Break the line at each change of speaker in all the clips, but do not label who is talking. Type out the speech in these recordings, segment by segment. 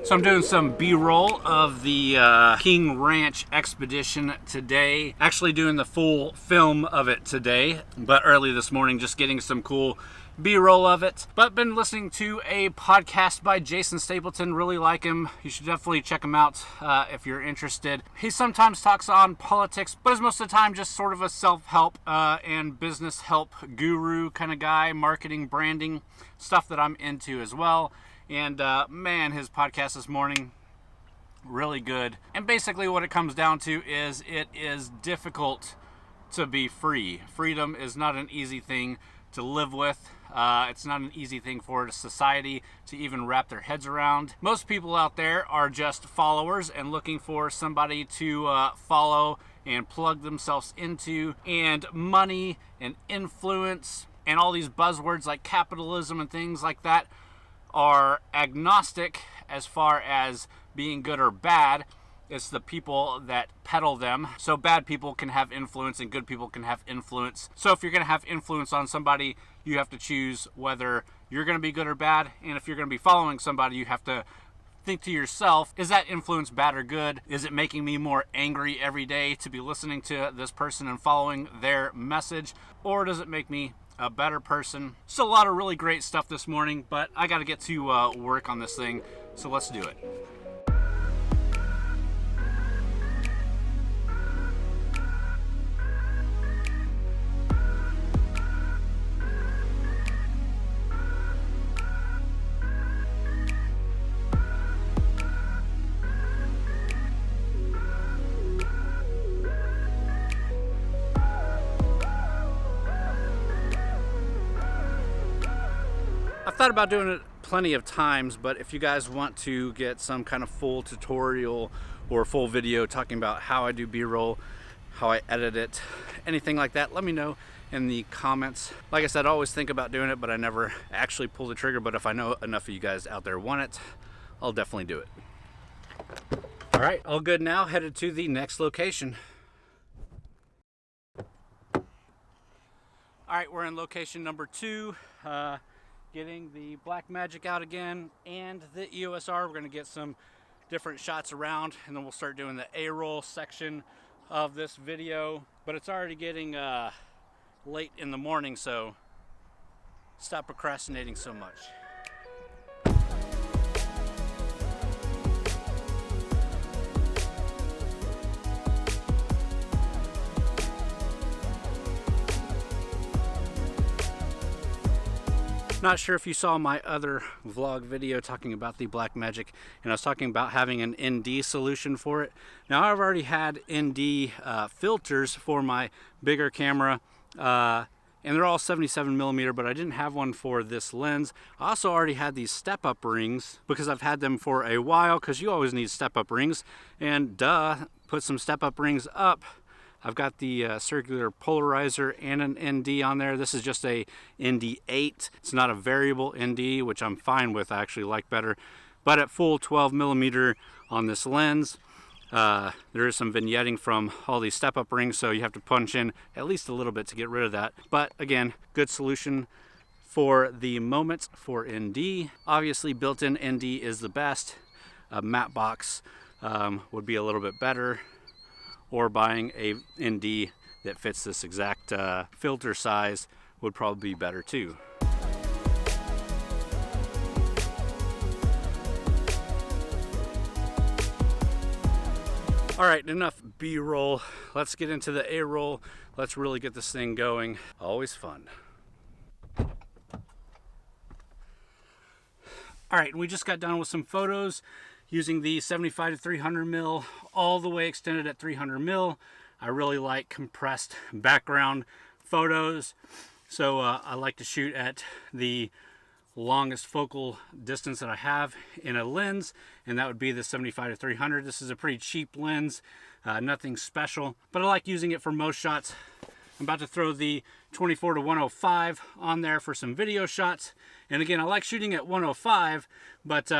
So I'm doing some B-roll of the King Ranch expedition today. Actually doing the full film of it today, but early this morning just getting some cool B-roll of it. But been listening to a podcast by Jason Stapleton. Really like him. You should definitely check him out if you're interested. He sometimes talks on politics, but is most of the time just sort of a self-help and business help guru kind of guy, marketing, branding, stuff that I'm into as well. And man, his podcast this morning, really good. And basically what it comes down to is it is difficult to be free. Freedom is not an easy thing to live with. It's not an easy thing for society to even wrap their heads around. Most people out there are just followers and looking for somebody to follow and plug themselves into. And money and influence and all these buzzwords like capitalism and things like that are agnostic as far as being good or bad. It's the people that peddle them. So bad people can have influence and good people can have influence. So if you're going to have influence on somebody, you have to choose whether you're going to be good or bad. And if you're going to be following somebody, you have to think to yourself, is that influence bad or good? Is it making me more angry every day to be listening to this person and following their message? Or does it make me a better person? Still a lot of really great stuff this morning, but I got to get to work on this thing, so let's do it. I've thought about doing it plenty of times, but if you guys want to get some kind of full tutorial or full video talking about how I do B-roll, how I edit it, anything like that, let me know in the comments. Like I said, I always think about doing it, but I never actually pull the trigger. But if I know enough of you guys out there want it, I'll definitely do it. All right, all good now. Headed to the next location. All right, we're in location number 2. Getting the Blackmagic out again and the EOS R. We're going to get some different shots around, and then we'll start doing the A-roll section of this video. But it's already getting late in the morning, so stop procrastinating so much. Not sure if you saw my other vlog video talking about the Blackmagic, and I was talking about having an ND solution for it. Now I've already had ND filters for my bigger camera, and they're all 77mm, but I didn't have one for this lens. I also already had these step-up rings because I've had them for a while, because you always need step-up rings, and put some step-up rings up. I've got the circular polarizer and an ND on there. This is just a ND8. It's not a variable ND, which I'm fine with. I actually like better. But at full 12mm on this lens, there is some vignetting from all these step-up rings, so you have to punch in at least a little bit to get rid of that. But again, good solution for the moment for ND. Obviously, built-in ND is the best. A matte box would be a little bit better, or buying a ND that fits this exact filter size would probably be better too. All right, enough B-roll. Let's get into the A-roll. Let's really get this thing going. Always fun. All right, we just got done with some photos using the 75 to 300mm, all the way extended at 300mm. I really like compressed background photos, so I like to shoot at the longest focal distance that I have in a lens, and that would be the 75 to 300. This is a pretty cheap lens, nothing special, but I like using it for most shots. I'm about to throw the 24 to 105 on there for some video shots, and again, I like shooting at 105, but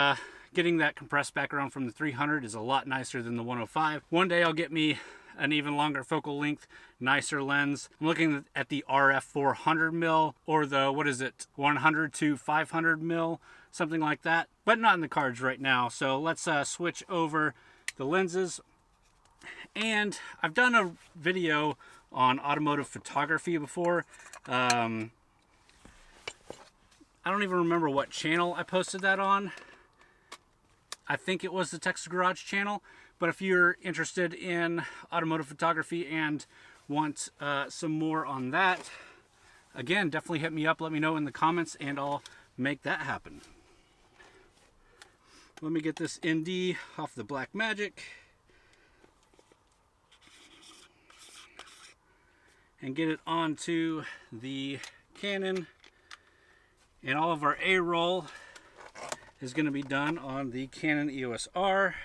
getting that compressed background from the 300 is a lot nicer than the 105. One day I'll get me an even longer focal length, nicer lens. I'm looking at the RF 400 mil or the, what is it, 100 to 500 mil, something like that, but not in the cards right now. So let's switch over the lenses. And I've done a video on automotive photography before. I don't even remember what channel I posted that on. I think it was the TXGRAGE channel, but if you're interested in automotive photography and want some more on that, again, definitely hit me up, let me know in the comments, and I'll make that happen. Let me get this ND off the Blackmagic and get it onto the Canon, and all of our A-roll is going to be done on the Canon EOS R.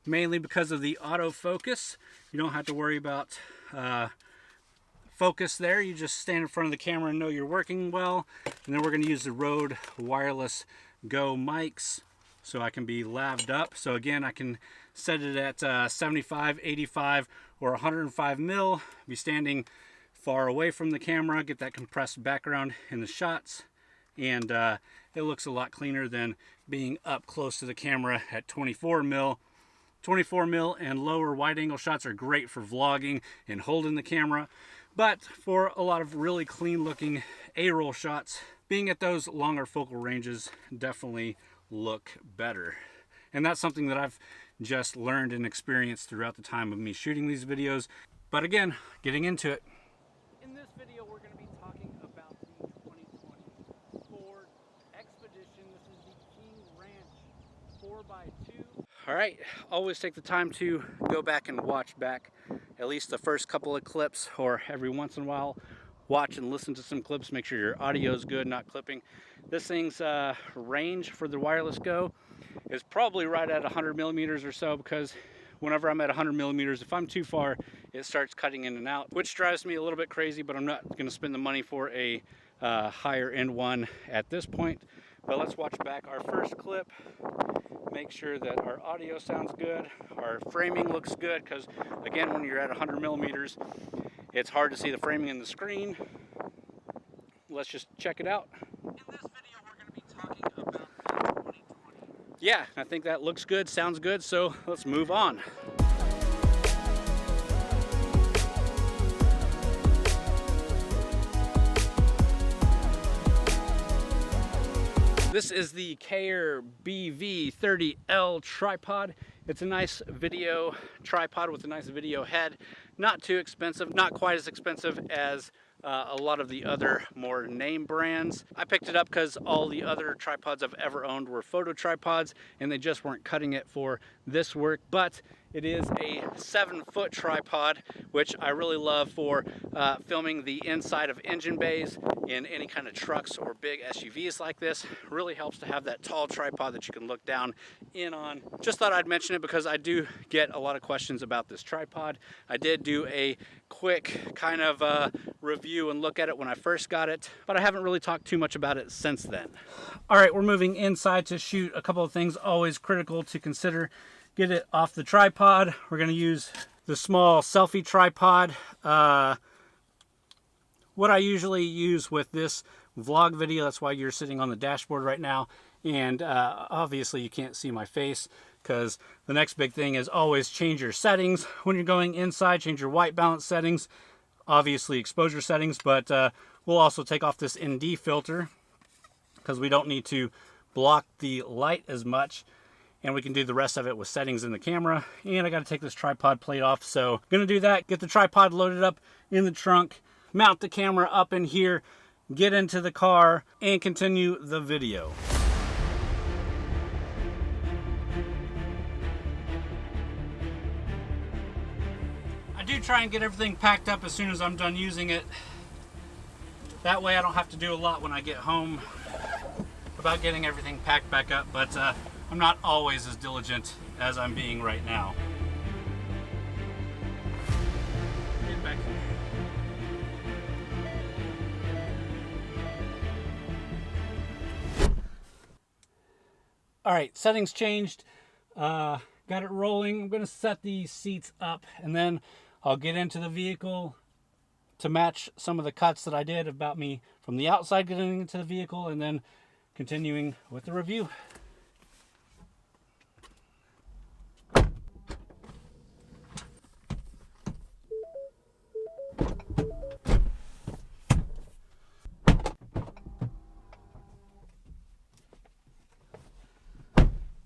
Mainly because of the autofocus. You don't have to worry about focus there. You just stand in front of the camera and know you're working well. And then we're going to use the Rode Wireless Go mics so I can be laved up. So again, I can set it at 75, 85, or 105 mil. Be standing far away from the camera, get that compressed background in the shots, and it looks a lot cleaner than being up close to the camera at 24 mil. 24 mil and lower wide angle shots are great for vlogging and holding the camera, but for a lot of really clean looking A-roll shots, being at those longer focal ranges definitely look better. And that's something that I've just learned and experienced throughout the time of me shooting these videos. But again, getting into it. In this video, we're going to be talking about the 2020 Ford Expedition. This is the King Ranch 4x2. All right, always take the time to go back and watch back at least the first couple of clips, or every once in a while watch and listen to some clips, make sure your audio is good, not clipping. This thing's range for the Wireless Go is probably right at 100 millimeters or so, because whenever I'm at 100 millimeters, if I'm too far, it starts cutting in and out, which drives me a little bit crazy, but I'm not going to spend the money for a higher end one at this point. But let's watch back our first clip, make sure that our audio sounds good, our framing looks good, because again, when you're at 100 millimeters, it's hard to see the framing in the screen. Let's just check it out. In this video, we're going to be talking about 2020. Yeah, I think that looks good, sounds good, so let's move on. This is the Kaer BV30L tripod. It's a nice video tripod with a nice video head. Not too expensive, not quite as expensive as a lot of the other more name brands. I picked it up because all the other tripods I've ever owned were photo tripods, and they just weren't cutting it for this work. But it is a 7-foot tripod, which I really love for filming the inside of engine bays in any kind of trucks or big SUVs like this. Really helps to have that tall tripod that you can look down in on. Just thought I'd mention it because I do get a lot of questions about this tripod. I did do a quick kind of review and look at it when I first got it, but I haven't really talked too much about it since then. All right, we're moving inside to shoot. A couple of things always critical to consider. Get it off the tripod. We're going to use the small selfie tripod. What I usually use with this vlog video, that's why you're sitting on the dashboard right now, and obviously you can't see my face, because the next big thing is always change your settings when you're going inside. Change your white balance settings, obviously exposure settings, but we'll also take off this ND filter because we don't need to block the light as much, and we can do the rest of it with settings in the camera. And I got to take this tripod plate off, so I'm gonna do that. Get the tripod loaded up in the trunk, mount the camera up in here, get into the car, and continue the video. I do try and get everything packed up as soon as I'm done using it. That way I don't have to do a lot when I get home about getting everything packed back up, but I'm not always as diligent as I'm being right now. Get back here. All right, settings changed. Got it rolling. I'm gonna set the seats up and then I'll get into the vehicle to match some of the cuts that I did about me from the outside getting into the vehicle and then continuing with the review.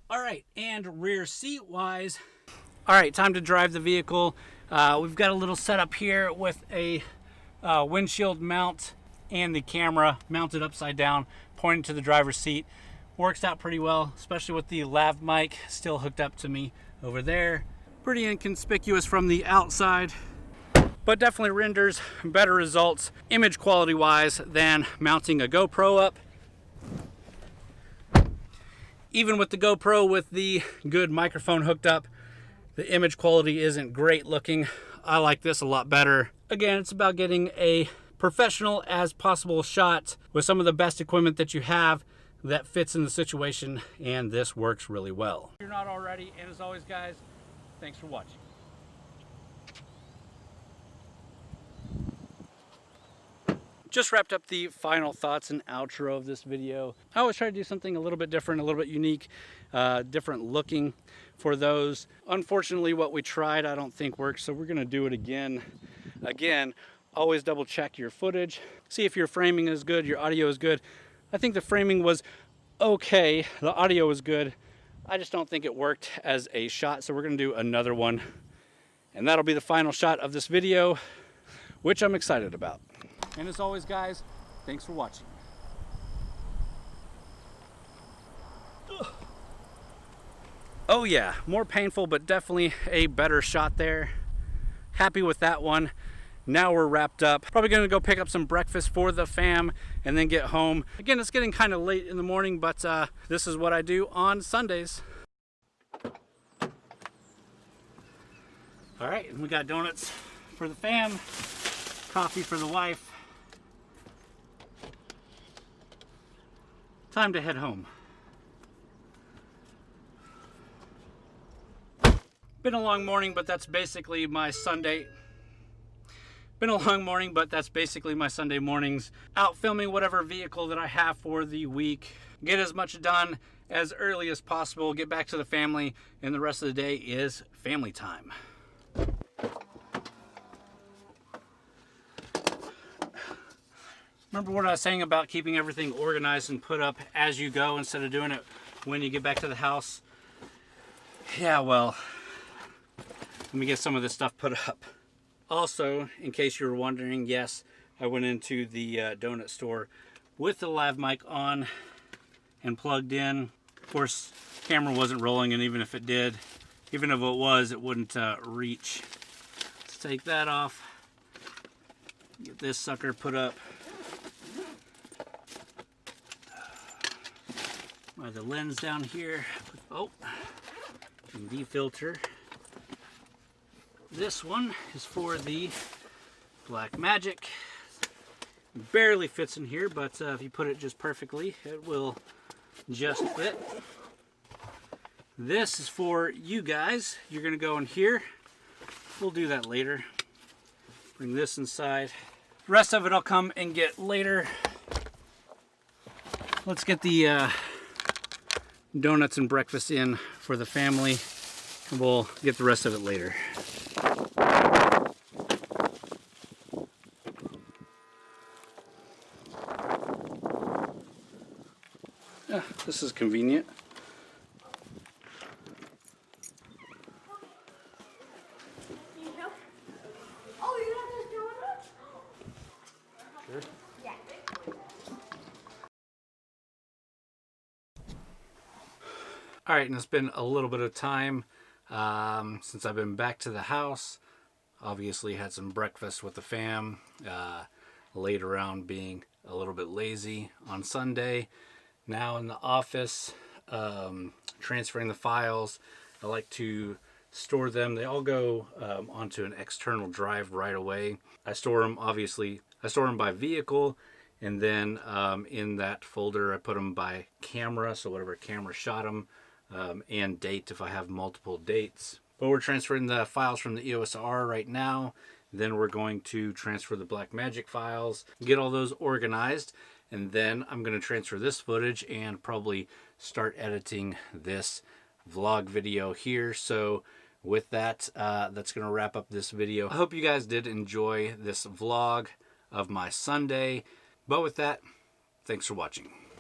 All right, and rear seat wise. All right, time to drive the vehicle. We've got a little setup here with a windshield mount and the camera mounted upside down, pointing to the driver's seat. Works out pretty well, especially with the lav mic still hooked up to me over there. Pretty inconspicuous from the outside, but definitely renders better results image quality wise than mounting a GoPro up. Even with the GoPro with the good microphone hooked up, the image quality isn't great looking. I like this a lot better. Again, it's about getting a professional as possible shot with some of the best equipment that you have that fits in the situation, and this works really well. If you're not already, and as always guys, thanks for watching. Just wrapped up the final thoughts and outro of this video. I always try to do something a little bit different, a little bit unique, different looking for those. Unfortunately, what we tried I don't think works, so we're gonna do it again. Again, always double check your footage. See if your framing is good, your audio is good. I think the framing was okay, the audio was good. I just don't think it worked as a shot, so we're gonna do another one. And that'll be the final shot of this video, which I'm excited about. And as always guys, thanks for watching. Oh yeah, more painful, but definitely a better shot there. Happy with that one. Now we're wrapped up. Probably gonna go pick up some breakfast for the fam and then get home. Again, it's getting kind of late in the morning, but this is what I do on Sundays. All right, and we got donuts for the fam, coffee for the wife. Time to head home. Been a long morning, but that's basically my Sunday. Been a long morning, but that's basically my Sunday mornings. Out filming whatever vehicle that I have for the week. Get as much done as early as possible, get back to the family, and the rest of the day is family time. Remember what I was saying about keeping everything organized and put up as you go instead of doing it when you get back to the house? Yeah, well, let me get some of this stuff put up. Also, in case you were wondering, yes, I went into the donut store with the lav mic on and plugged in. Of course, camera wasn't rolling, and even if it did, even if it was, it wouldn't reach. Let's take that off. Get this sucker put up. The lens down here. Oh, UV filter. This one is for the Black Magic. Barely fits in here, but if you put it just perfectly, it will just fit. This is for you guys. You're gonna go in here. We'll do that later. Bring this inside. The rest of it I'll come and get later. Let's get the donuts and breakfast in for the family, and we'll get the rest of it later. Yeah, this is convenient. Sure. Yeah. All right, and it's been a little bit of time since I've been back to the house. Obviously had some breakfast with the fam, laid around being a little bit lazy on Sunday. Now in the office, transferring the files. I like to store them. They all go onto an external drive right away. I store them, obviously, I store them by vehicle, And then in that folder, I put them by camera, so whatever camera shot them, and date if I have multiple dates. But we're transferring the files from the EOS R right now. Then we're going to transfer the Blackmagic files, get all those organized, and then I'm going to transfer this footage and probably start editing this vlog video here. So with that, that's going to wrap up this video. I hope you guys did enjoy this vlog of my Sunday. But with that, thanks for watching.